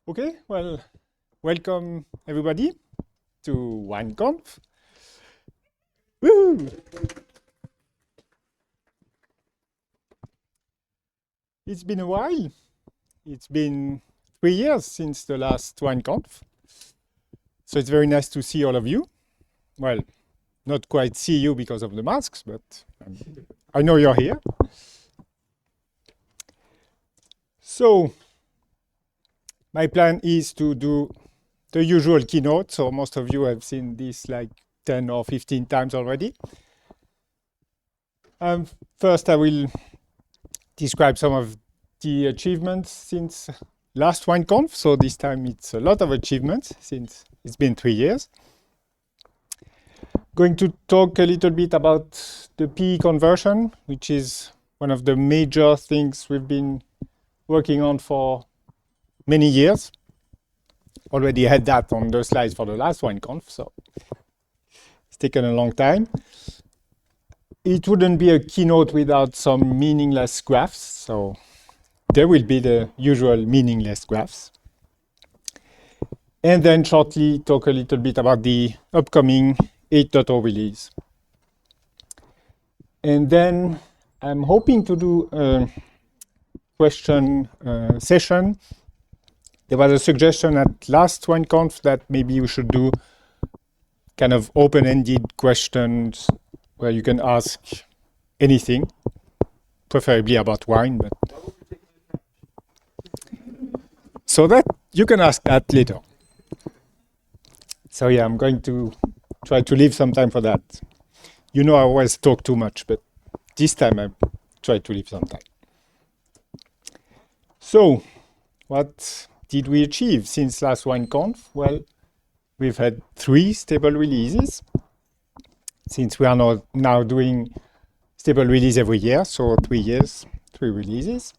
Okay, well, welcome everybody to WineConf. Woo! It's been a while. It's been 3 years since the last WineConf. So it's very nice to see all of you. Well, not quite see you because of the masks, but I know you're here. So my plan is to do the usual keynote. So most of you have seen this like 10 or 15 times already. First, I will describe some of the achievements since last WineConf. So this time it's a lot of achievements since it's been 3 years. Going to talk a little bit about the PE conversion, which is one of the major things we've been working on for many years. Already had that on the slides for the last WineConf, so it's taken a long time. It wouldn't be a keynote without some meaningless graphs, so there will be the usual meaningless graphs. And then shortly talk a little bit about the upcoming 8.0 release. And then I'm hoping to do a question session. There was a suggestion at last WineConf that maybe we should do kind of open-ended questions where you can ask anything, preferably about wine. But so that you can ask that later. So yeah, I'm going to try to leave some time for that. You know I always talk too much, but this time I try to leave some time. So what did we achieve since last WineConf? Well, we've had 3 stable releases, since we are now doing stable release every year, so 3 years, 3 releases.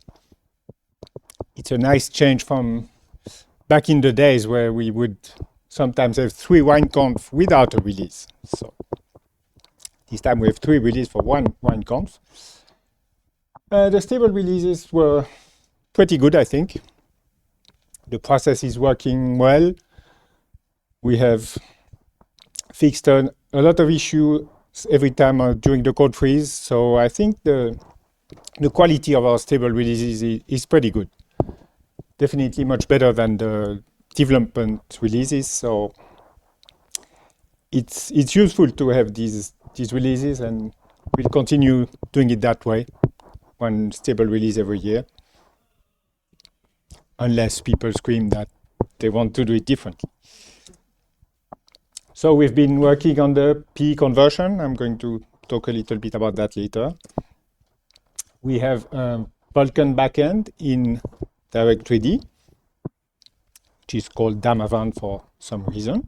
It's a nice change from back in the days where we would sometimes have 3 WineConf without a release. So this time we have 3 releases for 1 WineConf. The stable releases were pretty good, I think. The process is working well. We have fixed a lot of issues every time during the code freeze. So I think the quality of our stable releases is pretty good. Definitely much better than the development releases. So it's useful to have these releases, and we'll continue doing it that way, 1 stable release every year. Unless people scream that they want to do it differently. So we've been working on the PE conversion. I'm going to talk a little bit about that later. We have a Vulkan backend in Direct 3D, which is called Damavan for some reason.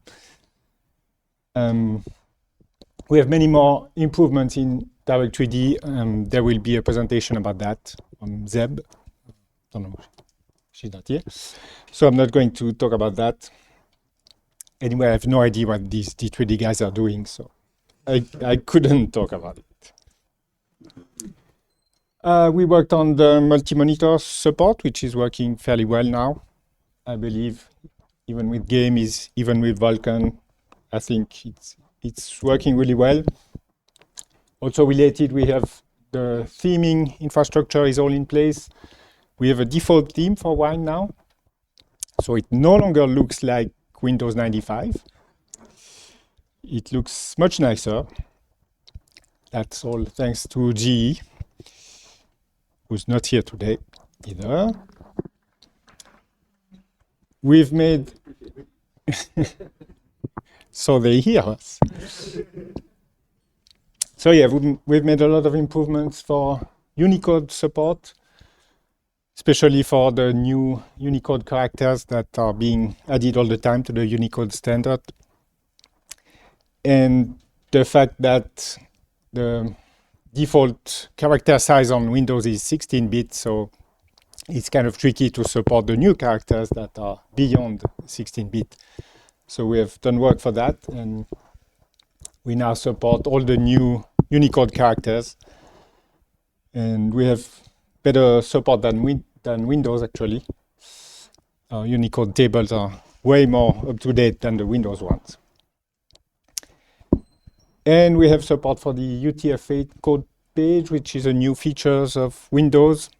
We have many more improvements in Direct 3D. There will be a presentation about that on Zeb. Don't know. She's not here. So I'm not going to talk about that. Anyway, I have no idea what these D3D guys are doing, so I couldn't talk about it. We worked on the multi-monitor support, which is working fairly well now. I believe even with games, even with Vulkan, I think it's working really well. Also related, we have the theming infrastructure is all in place. We have a default theme for wine now, so it no longer looks like Windows 95. It looks much nicer. That's all thanks to GE, who's not here today either. We've made... so they hear us. So yeah, we've made a lot of improvements for Unicode support, especially for the new Unicode characters that are being added all the time to the Unicode standard. And the fact that the default character size on Windows is 16-bit, so it's kind of tricky to support the new characters that are beyond 16-bit. So we have done work for that, and we now support all the new Unicode characters. And we have better support than Windows, actually. Our Unicode tables are way more up-to-date than the Windows ones. And we have support for the UTF-8 code page, which is a new feature of Windows.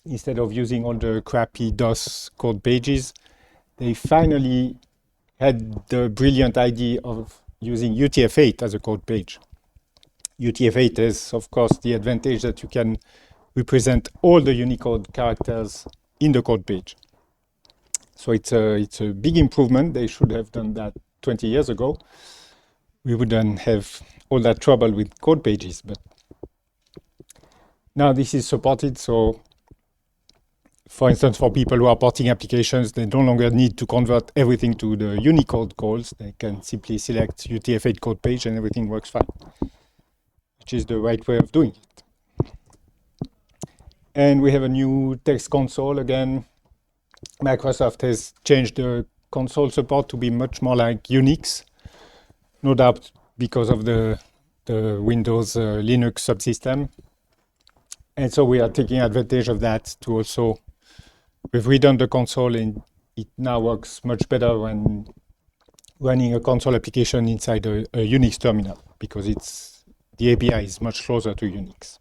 Instead of using all the crappy DOS code pages, they finally had the brilliant idea of using UTF-8 as a code page. UTF-8 has, of course, the advantage that you can represent all the Unicode characters in the code page. So it's a big improvement. They should have done that 20 years ago. We wouldn't have all that trouble with code pages, but now this is supported. So, for instance, for people who are porting applications, they no longer need to convert everything to the Unicode calls. They can simply select UTF-8 code page and everything works fine, which is the right way of doing it. And we have a new text console again. Microsoft has changed the console support to be much more like Unix, no doubt because of the Windows Linux subsystem. And so we are taking advantage of that to also, we've redone the console and it now works much better when running a console application inside a Unix terminal, because the API is much closer to Unix.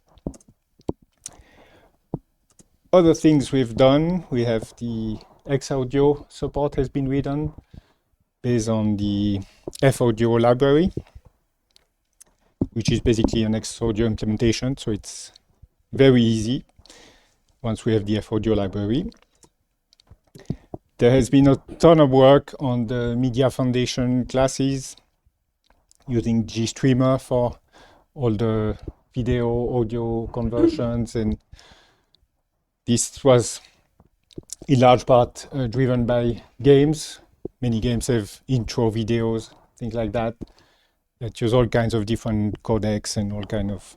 Other things we've done, we have the X audio support has been redone based on the F audio library, which is basically an X audio implementation. So it's very easy once we have the F audio library. There has been a ton of work on the Media Foundation classes using GStreamer for all the video, audio conversions, and this was in large part driven by games. Many games have intro videos, things like that use all kinds of different codecs and all kinds of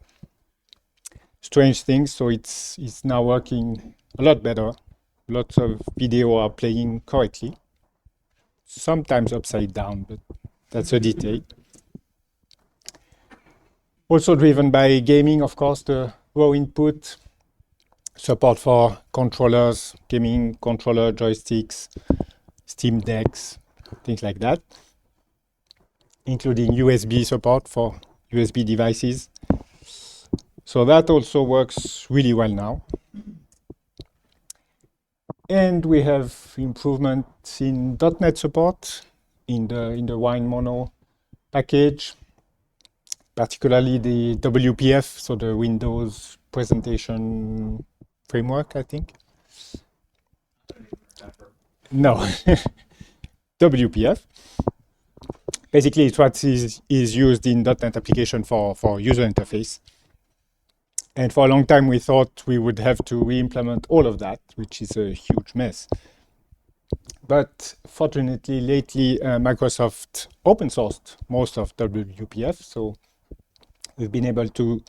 strange things. So it's now working a lot better. Lots of video are playing correctly, sometimes upside down, but that's a detail. Also driven by gaming, of course, the raw input, support for controllers, gaming controller, joysticks, Steam Decks, things like that, including USB support for USB devices. So that also works really well now. And we have improvements in .NET support in the Wine Mono package, particularly the WPF, so the Windows Presentation Framework, I think. No, WPF. Basically, it's what is used in .NET application for user interface. And for a long time, we thought we would have to re-implement all of that, which is a huge mess. But fortunately, lately, Microsoft open sourced most of WPF. So we've been able to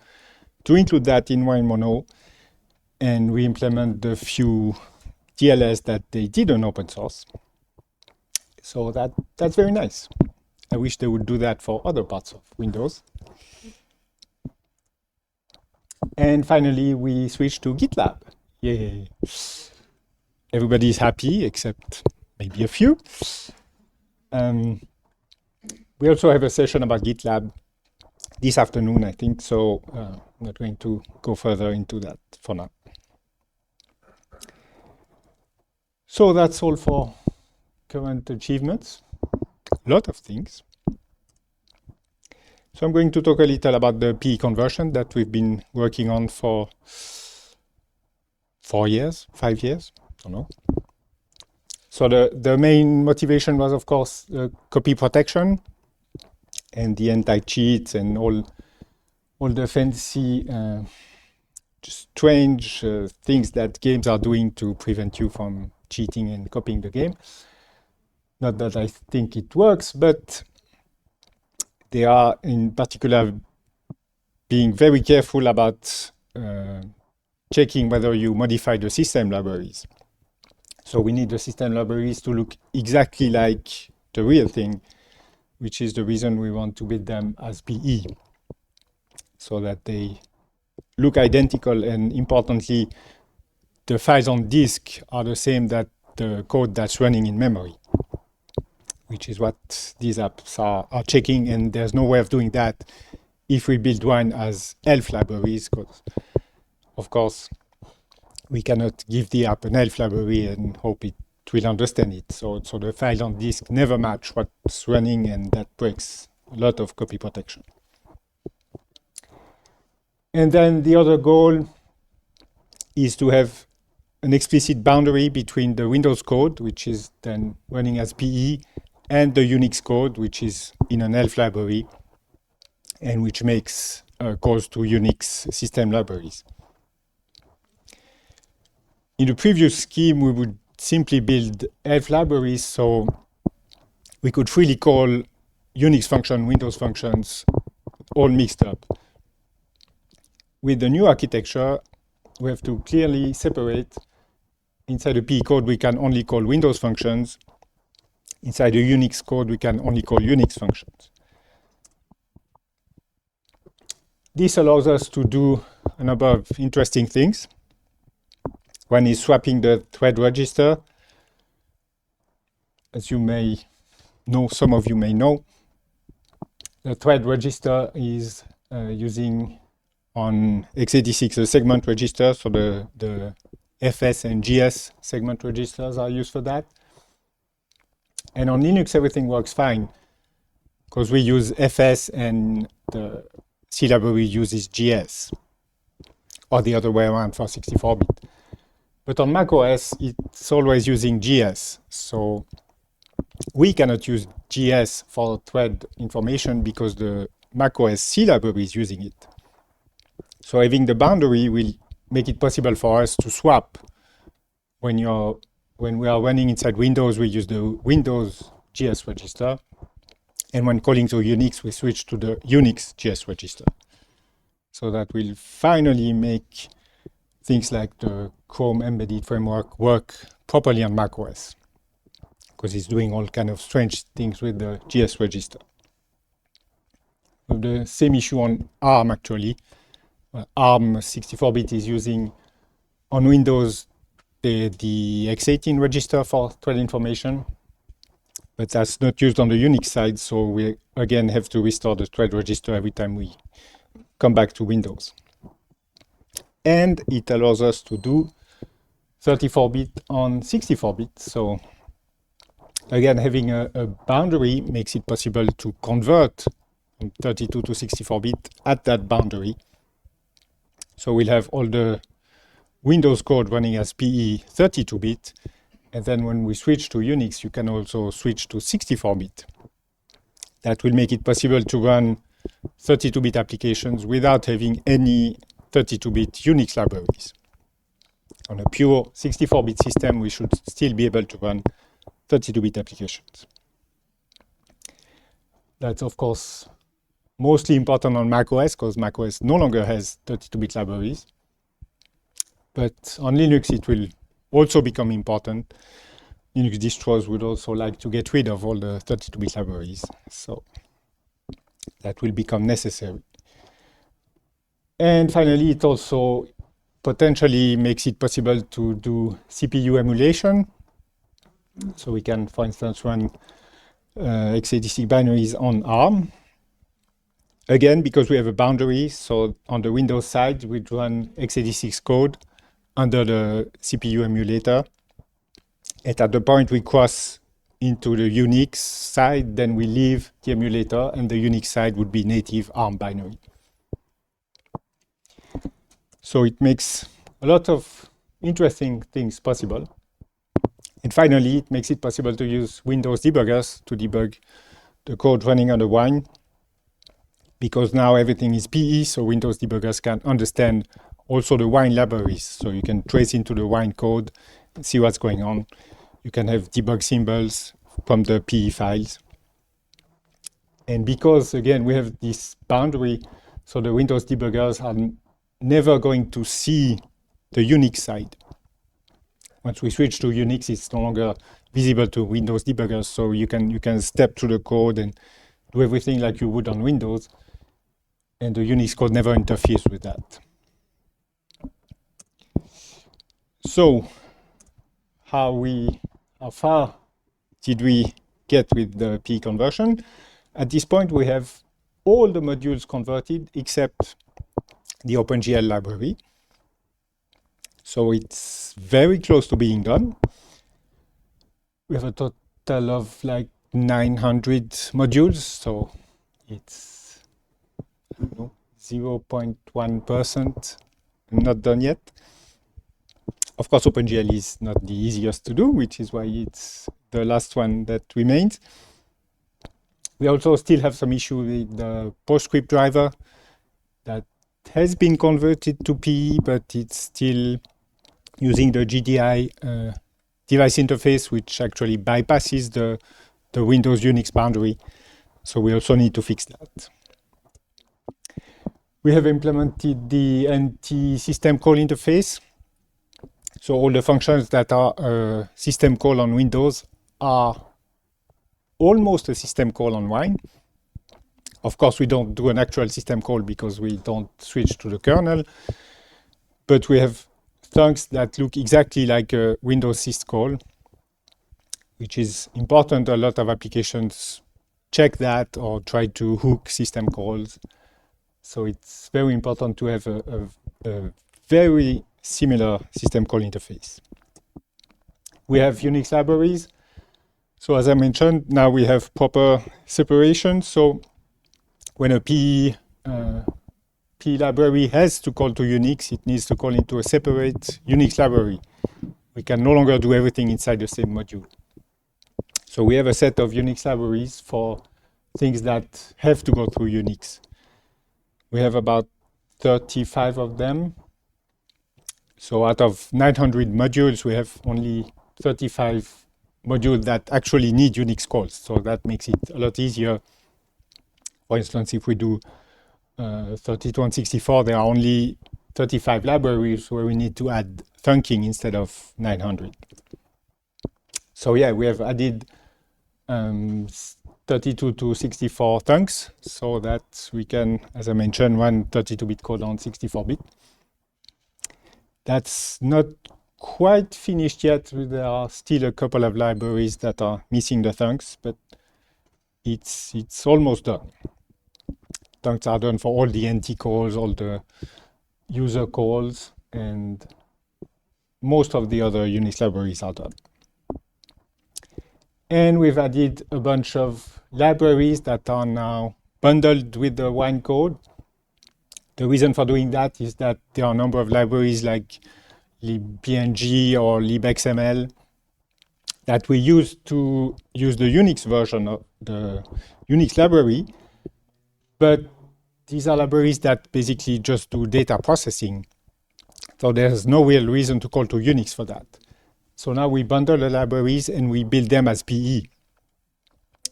include that in WineMono and re-implement the few TLS that they did on open source. So that's very nice. I wish they would do that for other parts of Windows. And finally, we switched to GitLab. Yay. Everybody's happy, except maybe a few. We also have a session about GitLab this afternoon, I think, so I'm not going to go further into that for now. So that's all for current achievements. A lot of things. So I'm going to talk a little about the PE conversion that we've been working on for 4 years, 5 years, I don't know. So the main motivation was, of course, copy protection and the anti-cheat and all the fancy, strange things that games are doing to prevent you from cheating and copying the game. Not that I think it works, but they are in particular being very careful about checking whether you modify the system libraries. So we need the system libraries to look exactly like the real thing, which is the reason we want to build them as PE, so that they look identical, and importantly, the files on disk are the same that the code that's running in memory, which is what these apps are checking. And there's no way of doing that if we build one as ELF libraries, because, of course, we cannot give the app an ELF library and hope it will understand it. So the file on disk never match what's running, and that breaks a lot of copy protection. And then the other goal is to have an explicit boundary between the Windows code, which is then running as PE, and the Unix code, which is in an ELF library, and which makes calls to Unix system libraries. In the previous scheme, we would simply build ELF libraries, so we could freely call Unix function, Windows functions, all mixed up. With the new architecture, we have to clearly separate. Inside the PE code, we can only call Windows functions. Inside the Unix code, we can only call Unix functions. This allows us to do a number of interesting things. One is swapping the thread register. As you may know, some of you may know, the thread register is using on x86 a segment register, so the FS and GS segment registers are used for that. And on Linux, everything works fine because we use FS and the C library uses GS, or the other way around for 64-bit. But on macOS, it's always using GS. So we cannot use GS for thread information because the macOS C library is using it. So having the boundary will make it possible for us to swap. When we are running inside Windows, we use the Windows GS register. And when calling to Unix, we switch to the Unix GS register. So that will finally make things like the Chrome embedded framework work properly on macOS, because it's doing all kind of strange things with the GS register. We have the same issue on ARM, actually. ARM 64-bit is using on Windows the x18 register for thread information, but that's not used on the Unix side, so we again have to restore the thread register every time we come back to Windows. And it allows us to do 34-bit on 64-bit. So again, having a boundary makes it possible to convert from 32 to 64-bit at that boundary. So we'll have all the Windows code running as PE 32-bit. And then when we switch to Unix, you can also switch to 64-bit. That will make it possible to run 32-bit applications without having any 32-bit Unix libraries. On a pure 64-bit system, we should still be able to run 32-bit applications. That's, of course, mostly important on macOS, because macOS no longer has 32-bit libraries. But on Linux, it will also become important. Linux distros would also like to get rid of all the 32-bit libraries. So that will become necessary. And finally, it also potentially makes it possible to do CPU emulation. So we can, for instance, run x86 binaries on ARM. Again, because we have a boundary, so on the Windows side, we'd run x86 code under the CPU emulator. And at the point we cross into the Unix side, then we leave the emulator, and the Unix side would be native ARM binary. So it makes a lot of interesting things possible. And finally, it makes it possible to use Windows debuggers to debug the code running on the Wine, because now everything is PE, so Windows debuggers can understand also the Wine libraries. So you can trace into the Wine code and see what's going on. You can have debug symbols from the PE files. And because, again, we have this boundary, so the Windows debuggers are never going to see the Unix side. Once we switch to Unix, it's no longer visible to Windows debuggers, so you can step through the code and do everything like you would on Windows, and the Unix code never interferes with that. So, how far did we get with the PE conversion. At this point, we have all the modules converted except the OpenGL library. So it's very close to being done. We have a total of like 900 modules, so it's 0.1% not done yet. Of course, OpenGL is not the easiest to do, which is why it's the last one that remains. We also still have some issue with the PostScript driver that has been converted to PE, but it's still using the GDI device interface, which actually bypasses the Windows Unix boundary. So we also need to fix that. We have implemented the NT system call interface. So all the functions that are system call on Windows are almost a system call on Wine. Of course, we don't do an actual system call because we don't switch to the kernel, but we have thunks that look exactly like a Windows syscall, which is important. A lot of applications check that or try to hook system calls. So it's very important to have a very similar system call interface. We have Unix libraries. So as I mentioned, now we have proper separation. So when a PE library has to call to Unix, it needs to call into a separate Unix library. We can no longer do everything inside the same module. So we have a set of Unix libraries for things that have to go through Unix. We have about 35 of them. So out of 900 modules, we have only 35 modules that actually need Unix calls. So that makes it a lot easier. For instance, if we do 3264, there are only 35 libraries where we need to add thunking instead of 900. So yeah, we have added 32 to 64 thunks so that we can, as I mentioned, run 32-bit code on 64-bit. That's not quite finished yet. There are still a couple of libraries that are missing the thunks, but it's almost done. Thunks are done for all the NT calls, all the user calls, and most of the other Unix libraries are done. And we've added a bunch of libraries that are now bundled with the Wine code. The reason for doing that is that there are a number of libraries like libpng or libxml that we use to use the Unix version of the Unix library. But these are libraries that basically just do data processing. So there's no real reason to call to Unix for that. So now we bundle the libraries and we build them as PE.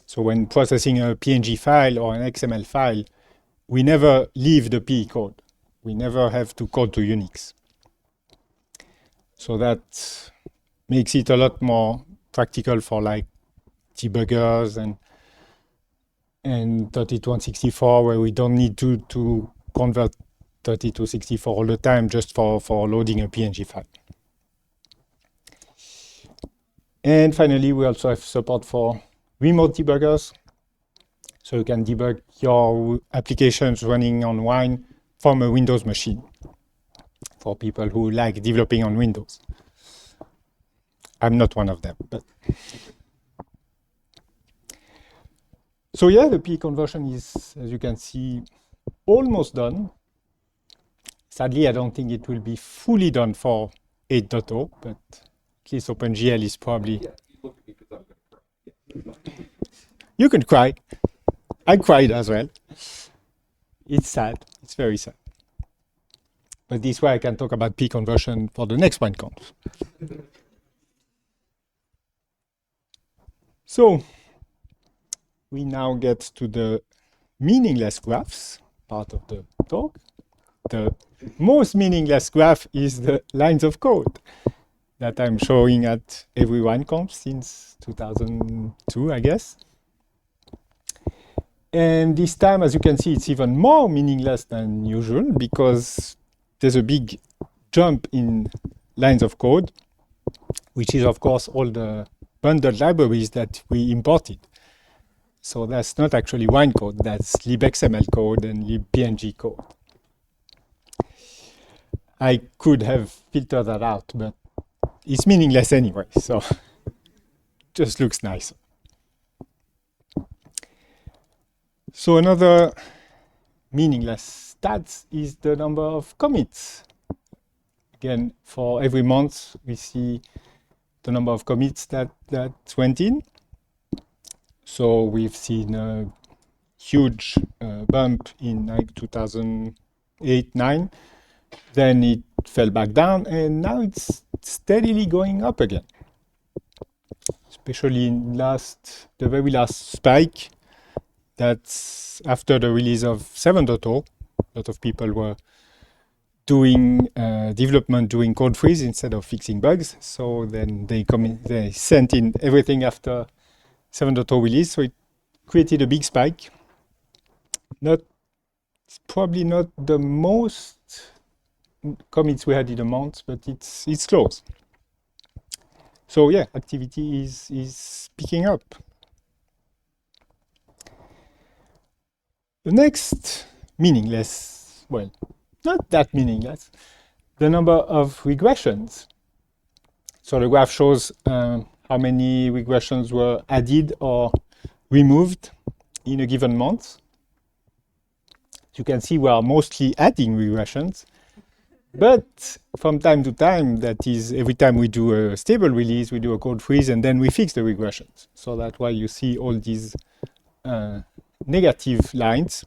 So when processing a PNG file or an XML file, we never leave the PE code. We never have to call to Unix. So that makes it a lot more practical for like debuggers and 3264, where we don't need to convert 3264 all the time just for loading a PNG file. And finally, we also have support for remote debuggers. So you can debug your applications running on Wine from a Windows machine for people who like developing on Windows. I'm not one of them, but. So yeah, the PE conversion is, as you can see, almost done. Sadly, I don't think it will be fully done for 8.0, but at least OpenGL is probably. You can cry. I cried as well. It's sad. It's very sad. But this way I can talk about PE conversion for the next WineConf. So we now get to the meaningless graphs part of the talk. The most meaningless graph is the lines of code that I'm showing at every WineConf since 2002, I guess. And this time, as you can see, it's even more meaningless than usual because there's a big jump in lines of code. which is, of course, all the bundled libraries that we imported. So that's not actually wine code, that's libxml code and libpng code. I could have filtered that out, but it's meaningless anyway, so just looks nicer. So another meaningless stats is the number of commits. Again, for every month, we see the number of commits that went in. So we've seen a huge bump in like 2008-9. Then it fell back down, and now it's steadily going up again. Especially in the very last spike, that's after the release of 7.0. A lot of people were doing development, doing code freeze instead of fixing bugs. So then they sent in everything after 7.0 release. So it created a big spike. It's probably not the most commits we had in a month, but it's close. So yeah, activity is picking up. The next meaningless, well, not that meaningless, the number of regressions. So the graph shows how many regressions were added or removed in a given month. You can see we are mostly adding regressions, but from time to time, that is every time we do a stable release, we do a code freeze, and then we fix the regressions. So that's why you see all these negative lines.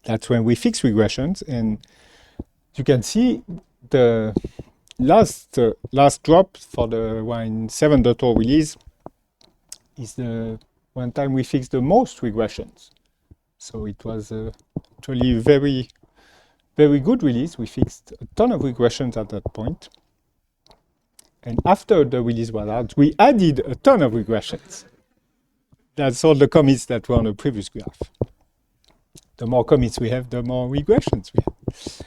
That's when we fix regressions, and you can see the last drop for the Wine 7.0 release is the one time we fixed the most regressions. So it was actually very, very good release. We fixed a ton of regressions at that point. And after the release was out, we added a ton of regressions. That's all the commits that were on the previous graph. The more commits we have, the more regressions we have.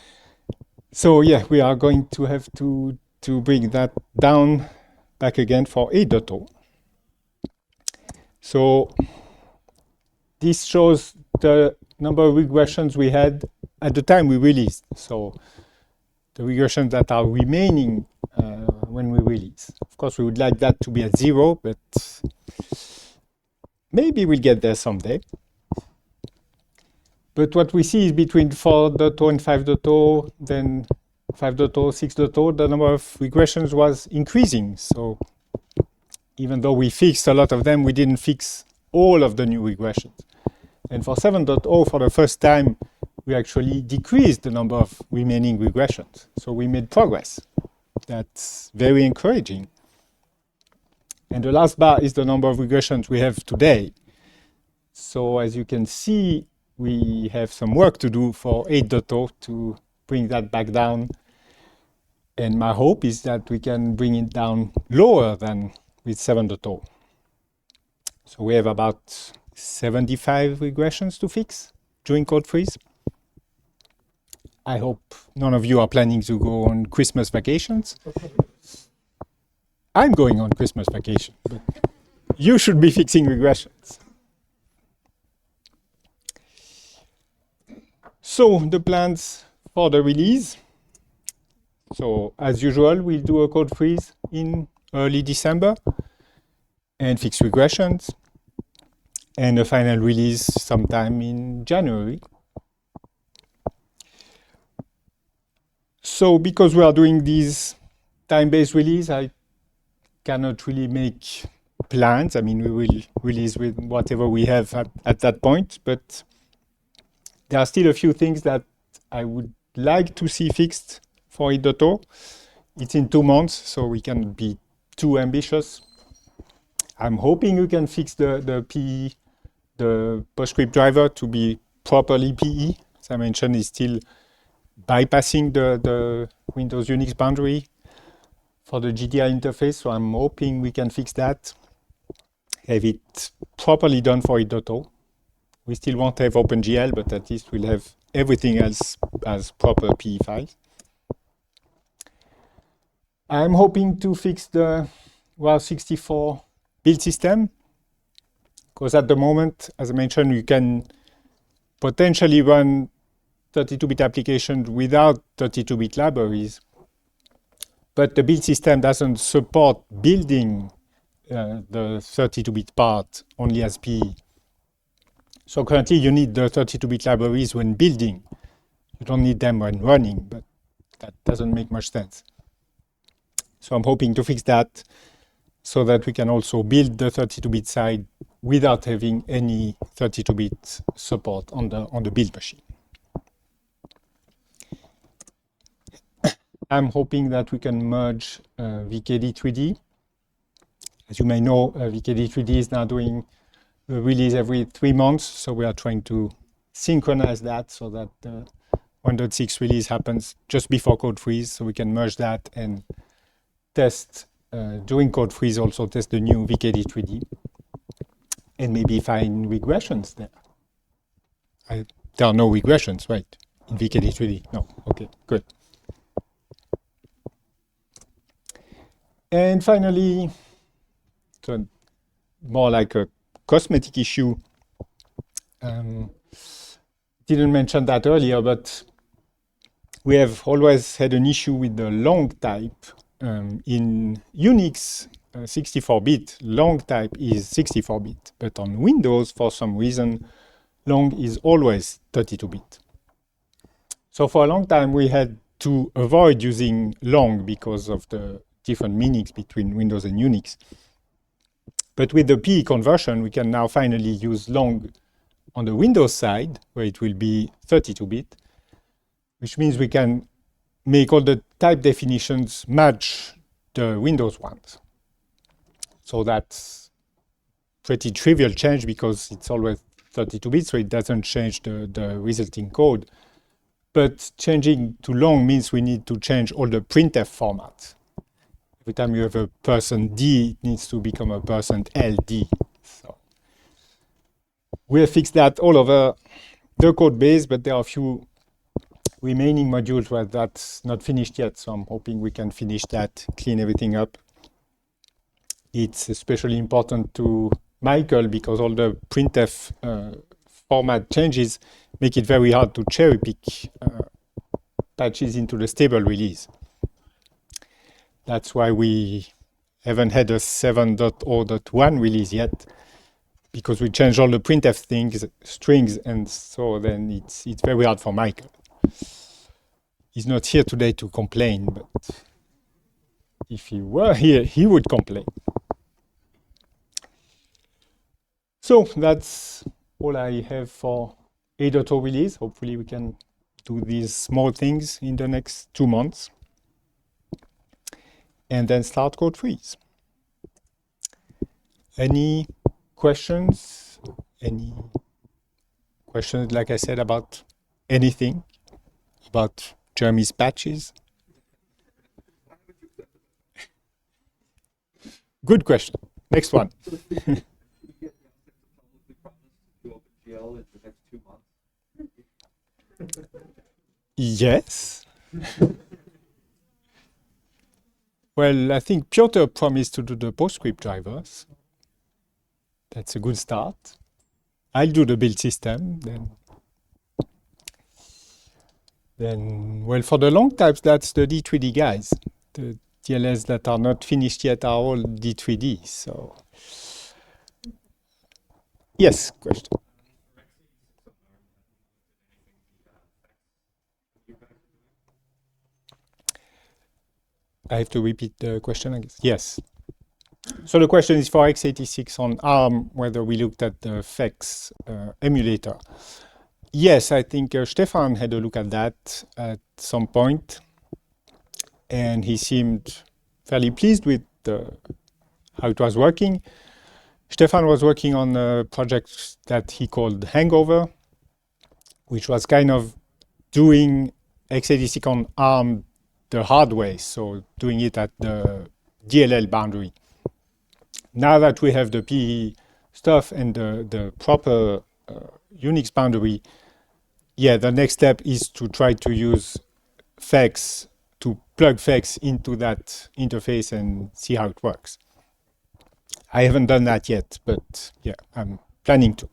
So yeah, we are going to have to bring that down back again for 8.0. So this shows the number of regressions we had at the time we released. So the regressions that are remaining when we release. Of course, we would like that to be at 0, but maybe we'll get there someday. But what we see is between 4.0 and 5.0, then 5.0, 6.0, the number of regressions was increasing. So even though we fixed a lot of them, we didn't fix all of the new regressions. And for 7.0, for the first time, we actually decreased the number of remaining regressions. So we made progress. That's very encouraging. And the last bar is the number of regressions we have today. So as you can see, we have some work to do for 8.0 to bring that back down. And my hope is that we can bring it down lower than with 7.0. So we have about 75 regressions to fix during code freeze. I hope none of you are planning to go on Christmas vacations. I'm going on Christmas vacation, but you should be fixing regressions. So the plans for the release. So as usual, we'll do a code freeze in early December and fix regressions, and a final release sometime in January. So because we are doing these time-based release, I cannot really make plans. I mean, we will release with whatever we have at that point, but there are still a few things that I would like to see fixed for 8.0. It's in 2 months, so we can't be too ambitious. I'm hoping we can fix the PE, the PostScript driver, to be properly PE. As I mentioned, it's still bypassing the Windows Unix boundary for the GDI interface, so I'm hoping we can fix that, have it properly done for 8.0. We still won't have OpenGL, but at least we'll have everything else as proper PE files. I'm hoping to fix the WAR64 build system, because at the moment, as I mentioned, you can potentially run 32-bit applications without 32-bit libraries, but the build system doesn't support building the 32-bit part only as PE. So currently you need the 32-bit libraries when building. You don't need them when running, but that doesn't make much sense. So I'm hoping to fix that so that we can also build the 32-bit side without having any 32-bit support on the build machine. I'm hoping that we can merge VKD3D. As you may know, VKD3D is now doing a release every 3 months, so we are trying to synchronize that so that the 1.6 release happens just before code freeze, so we can merge that and test during code freeze, also test the new VKD3D and maybe find regressions there. There are no regressions, right, in VKD3D? No, okay, good. And finally, so more like a cosmetic issue. Didn't mention that earlier, but we have always had an issue with the long type. In Unix 64-bit, long type is 64-bit, but on Windows, for some reason, long is always 32-bit. So for a long time, we had to avoid using long because of the different meanings between Windows and Unix. But with the PE conversion, we can now finally use long on the Windows side, where it will be 32-bit, which means we can make all the type definitions match the Windows ones. So that's pretty trivial change because it's always 32-bit, so it doesn't change the resulting code. But changing to long means we need to change all the printf formats. Every time you have a %d, it needs to become a %ld. So we have fixed that all over the code base, but there are a few remaining modules where that's not finished yet. So I'm hoping we can finish that, clean everything up. It's especially important to Michael because all the printf format changes make it very hard to cherry pick patches into the stable release. That's why we haven't had a 7.0.1 release yet, because we changed all the printf strings, and so then it's very hard for Michael. He's not here today to complain, but if he were here, he would complain. So that's all I have for 8.0 release. Hopefully we can do these small things in the next 2 months. And then start code freeze. Any questions? Any questions, like I said, about anything? About Jeremy's patches? Good question. Next one. Yes. Well, I think Piotr promised to do the PostScript drivers. That's a good start. I'll do the build system. Then, well, for the long types, that's the D3D guys. The DLLs that are not finished yet are all D3D. So, yes, question. I have to repeat the question, I guess. Yes. So the question is for x86 on ARM, whether we looked at the FEX emulator. Yes, I think Stefan had a look at that at some point, and he seemed fairly pleased with how it was working. Stefan was working on a project that he called Hangover, which was kind of doing x86 on ARM the hard way, so doing it at the DLL boundary. Now that we have the PE stuff and the proper Unix boundary, yeah, the next step is to try to use FEX to plug FEX into that interface and see how it works. I haven't done that yet, but yeah, I'm planning to.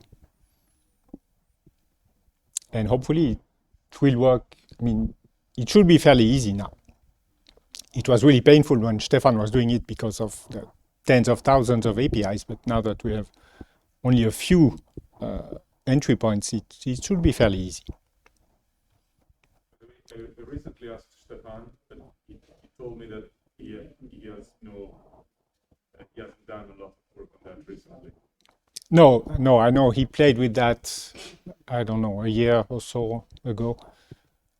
And hopefully it will work. I mean, it should be fairly easy now. It was really painful when Stefan was doing it because of the tens of thousands of APIs, but now that we have only a few entry points, it should be fairly easy. I recently asked Stefan, but he told me that he hasn't done a lot of work on that recently. No, I know he played with that, I don't know, a year or so ago.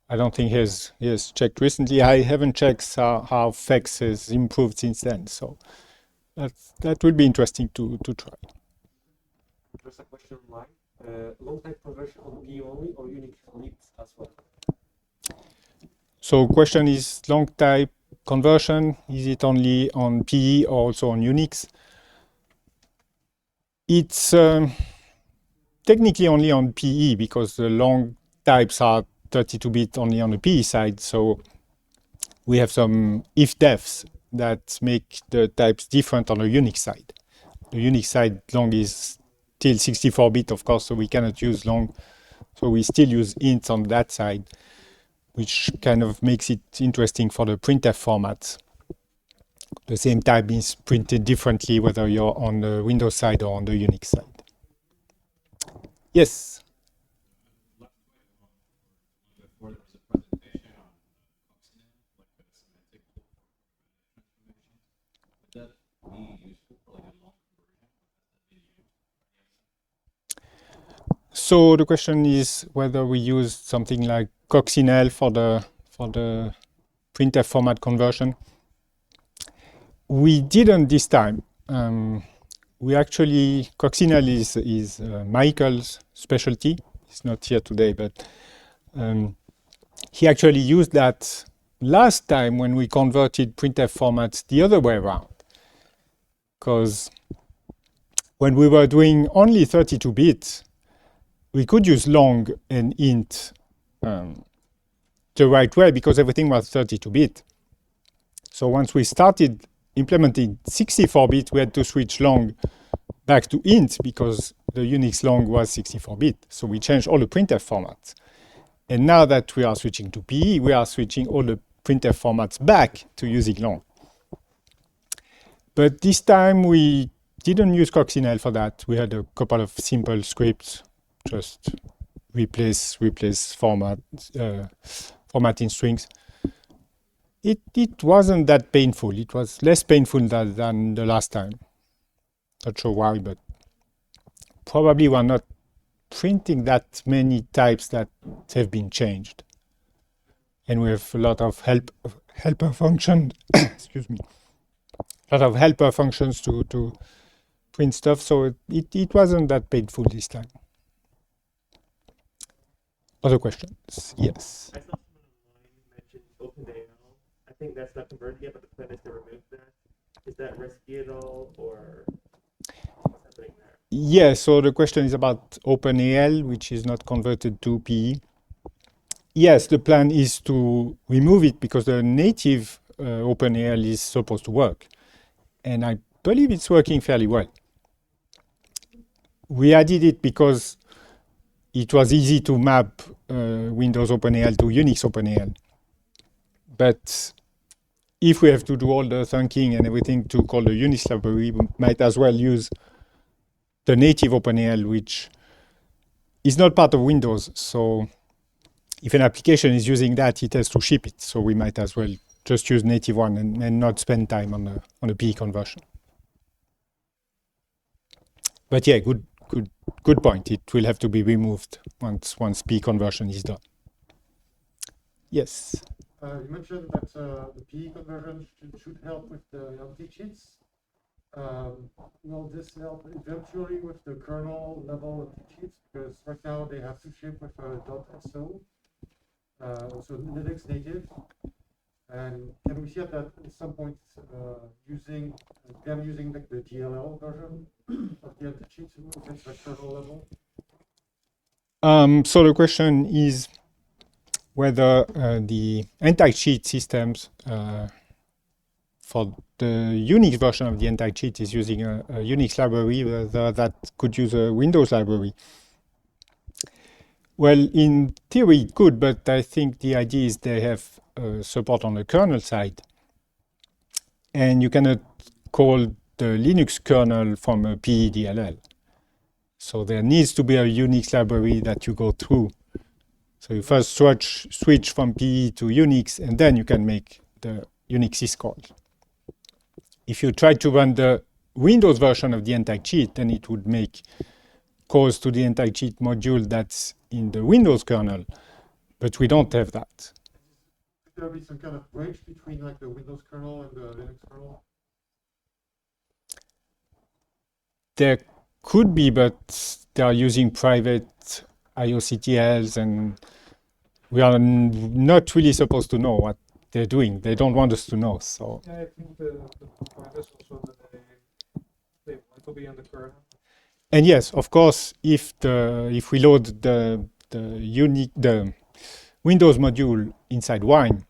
I don't think he has checked recently. I haven't checked how FEX has improved since then, so that would be interesting to try. Just a question online. Long type conversion on P only or Unix leads as well? So question is long type conversion, is it only on PE or also on Unix? It's technically only on PE because the long types are 32-bit only on the PE side. So we have some if-defs that make the types different on the Unix side. The Unix side long is still 64-bit, of course, so we cannot use long. So we still use ints on that side, which kind of makes it interesting for the printf formats. The same type is printed differently whether you're on the Windows side or on the Unix side. Yes? So the question is whether we use something like coccinelle for the printf format conversion. We didn't this time. We actually, coccinelle is Michael's specialty. He's not here today, but he actually used that last time when we converted printf formats the other way around. Because when we were doing only 32-bit, we could use long and int the right way because everything was 32-bit. So once we started implementing 64-bit, we had to switch long back to int because the Unix long was 64-bit. So we changed all the printf formats. And now that we are switching to PE, we are switching all the printf formats back to using long. But this time we didn't use coccinelle for that. We had a couple of simple scripts, just replace formatting strings. It wasn't that painful. It was less painful than the last time. Not sure why, but probably we're not printing that many types that have been changed. And we have a lot of helper functions, excuse me, a lot of helper functions to print stuff, so it wasn't that painful this time. Other questions? Yes. I saw someone online mention OpenAL. I think that's not converted yet, but the plan is to remove that. Is that risky at all, or what's happening there? Yeah, so the question is about OpenAL, which is not converted to PE. Yes, the plan is to remove it because the native OpenAL is supposed to work. And I believe it's working fairly well. We added it because it was easy to map Windows OpenAL to Unix OpenAL. But if we have to do all the thunking and everything to call the Unix library, we might as well use the native OpenAL, which is not part of Windows. So if an application is using that, it has to ship it. So we might as well just use native one and not spend time on the PE conversion. But yeah, good point. It will have to be removed once PE conversion is done. Yes. You mentioned that the PE conversion should help with the LT cheats. Will this help eventually with the kernel level LT cheats? Because right now they have to ship with .so, so Linux native. And can we see that at some point using like the GLL version of the LT cheats at the kernel level? So the question is, whether the anti-cheat systems for the Unix version of the anti-cheat is using a Unix library, whether that could use a Windows library. Well, in theory it could, but I think the idea is they have support on the kernel side. And you cannot call the Linux kernel from a PEDLL. So there needs to be a Unix library that you go through. So you first switch from PE to Unix, and then you can make the Unix syscall. If you try to run the Windows version of the anti-cheat, then it would make calls to the anti-cheat module that's in the Windows kernel, but we don't have that. Could there be some kind of bridge between like the Windows kernel and the Linux kernel? There could be, but they are using private IOCTLs, and we are not really supposed to know what they're doing. They don't want us to know. So Yeah, I think the point is also that they want to be on the kernel. and yes, of course, if we load the Windows module inside Wine,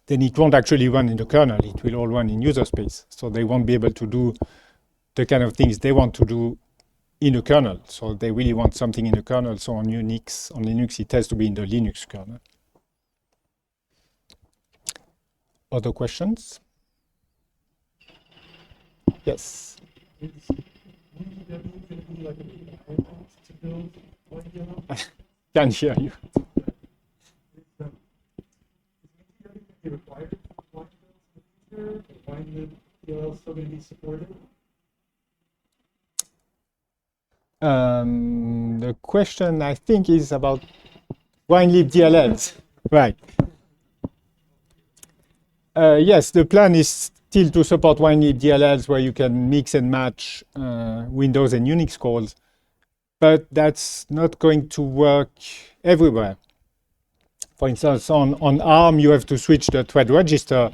then it won't actually run in the kernel. It will all run in user space. So they won't be able to do the kind of things they want to do in the kernel. So they really want something in the kernel. So on Linux, it has to be in the Linux kernel. Other questions? Yes. Can't hear you. The question, I think, is about WineLib DLLs. Right. Yes, the plan is still to support WineLib DLLs where you can mix and match Windows and Unix calls, but that's not going to work everywhere. For instance, on ARM, you have to switch the thread register.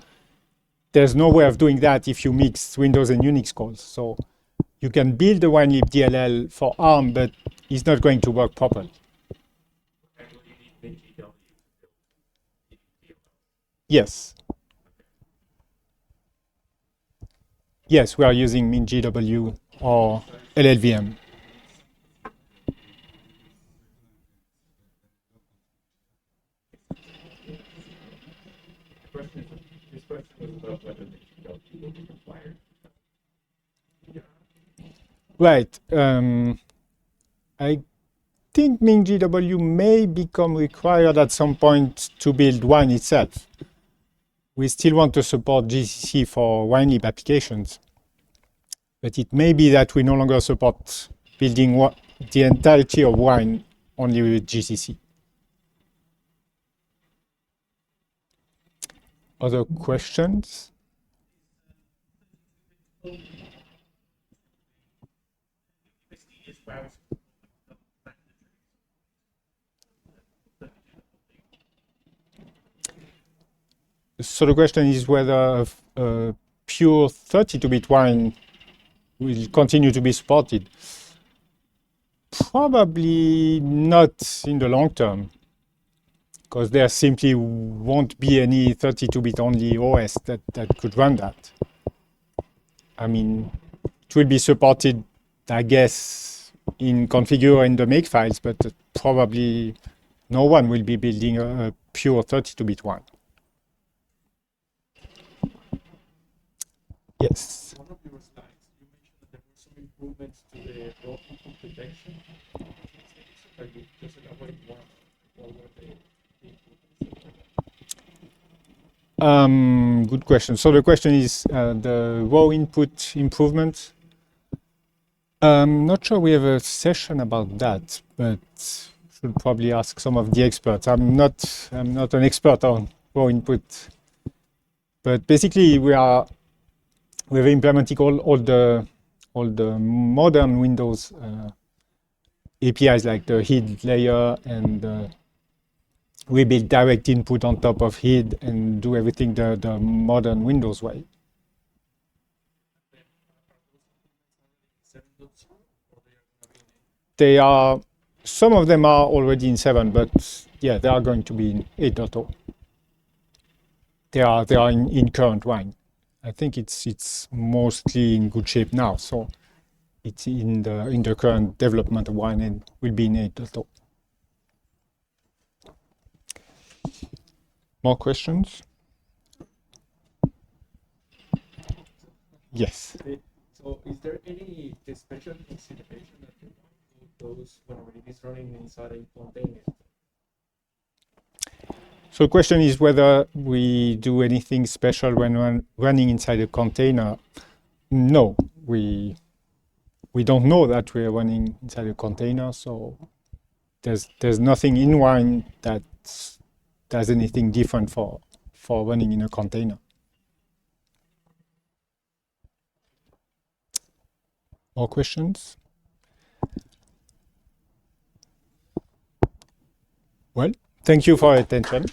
There's no way of doing that if you mix Windows and Unix calls. So you can build a WineLib DLL for ARM, but it's not going to work properly. Yes. Yes, we are using MinGW or LLVM. This question was about whether the GW will be required. Right. I think MinGW may become required at some point to build Wine itself. We still want to support GCC for WineLib applications, but it may be that we no longer support building the entirety of Wine only with GCC. Other questions? So the question is whether a pure 32-bit wine will continue to be supported. Probably not in the long term, because there simply won't be any 32-bit only OS that could run that. I mean, it will be supported, I guess, in configure in the make files, but probably no one will be building a pure 32-bit one. Yes. One of your slides, you mentioned that there were some improvements to the raw input detection. Are you just elaborate more what were the Good question. So the question is the raw input improvement. Not sure we have a session about that, but should probably ask some of the experts. I'm not an expert on raw input, but basically we've implemented all the modern Windows APIs like the HID layer, and we build direct input on top of HID and do everything the modern Windows way. They are some of them are already in 7, but yeah, they are going to be in 8.0. They are in current wine. I think it's mostly in good shape now, so it's in the current development of wine and will be in 8.0. More questions? Yes. So, is there any special consideration that you want those when it is running inside a container? So the question is whether we do anything special when running inside a container. No, we don't know that we're running inside a container, so there's nothing in wine that does anything different for running in a container. More questions? Well, thank you for your attention.